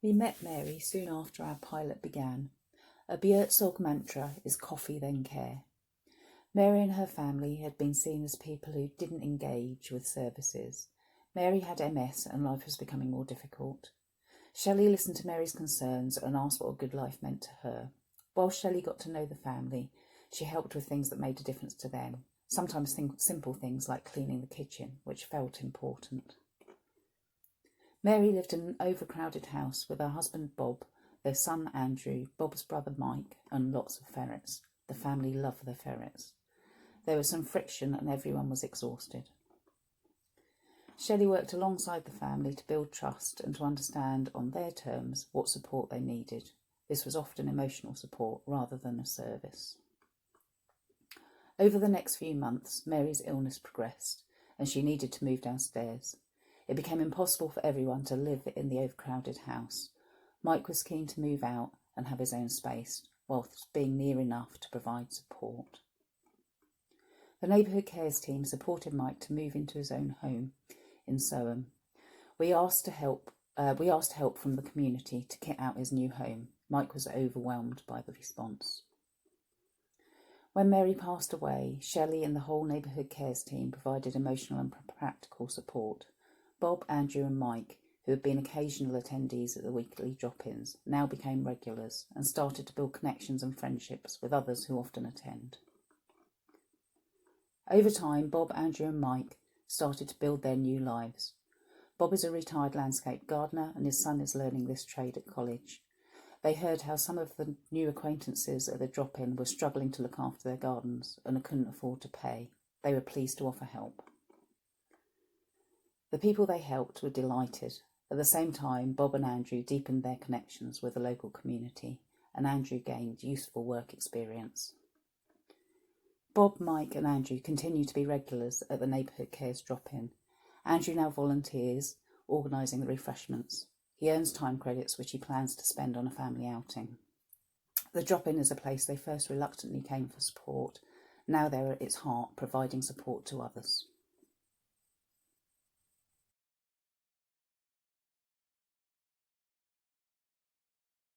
We met Mary soon after our pilot began. A Bjertzog mantra is coffee then care. Mary and her family had been seen as people who didn't engage with services. Mary had MS and life was becoming more difficult. Shelley listened to Mary's concerns and asked what a good life meant to her. While Shelley got to know the family, she helped with things that made a difference to them, sometimes simple things like cleaning the kitchen, which felt important. Mary lived in an overcrowded house with her husband Bob, their son Andrew, Bob's brother Mike, and lots of ferrets. The family loved their ferrets. There was some friction and everyone was exhausted. Shelley worked alongside the family to build trust and to understand on their terms what support they needed. This was often emotional support rather than a service. Over the next few months, Mary's illness progressed and she needed to move downstairs. It became impossible for everyone to live in the overcrowded house. Mike was keen to move out and have his own space, whilst being near enough to provide support. The Neighbourhood Cares team supported Mike to move into his own home in Soham. We asked help from the community to kit out his new home. Mike was overwhelmed by the response. When Mary passed away, Shelley and the whole Neighbourhood Cares team provided emotional and practical support. Bob, Andrew and Mike, who had been occasional attendees at the weekly drop-ins, now became regulars and started to build connections and friendships with others who often attend. Over time, Bob, Andrew and Mike started to build their new lives. Bob is a retired landscape gardener and his son is learning this trade at college. They heard how some of the new acquaintances at the drop-in were struggling to look after their gardens and couldn't afford to pay. They were pleased to offer help. The people they helped were delighted. At the same time, Bob and Andrew deepened their connections with the local community, and Andrew gained useful work experience. Bob, Mike and Andrew continue to be regulars at the Neighbourhood Cares drop-in. Andrew now volunteers, organising the refreshments. He earns time credits which he plans to spend on a family outing. The drop-in is a place they first reluctantly came for support. Now they're at its heart, providing support to others.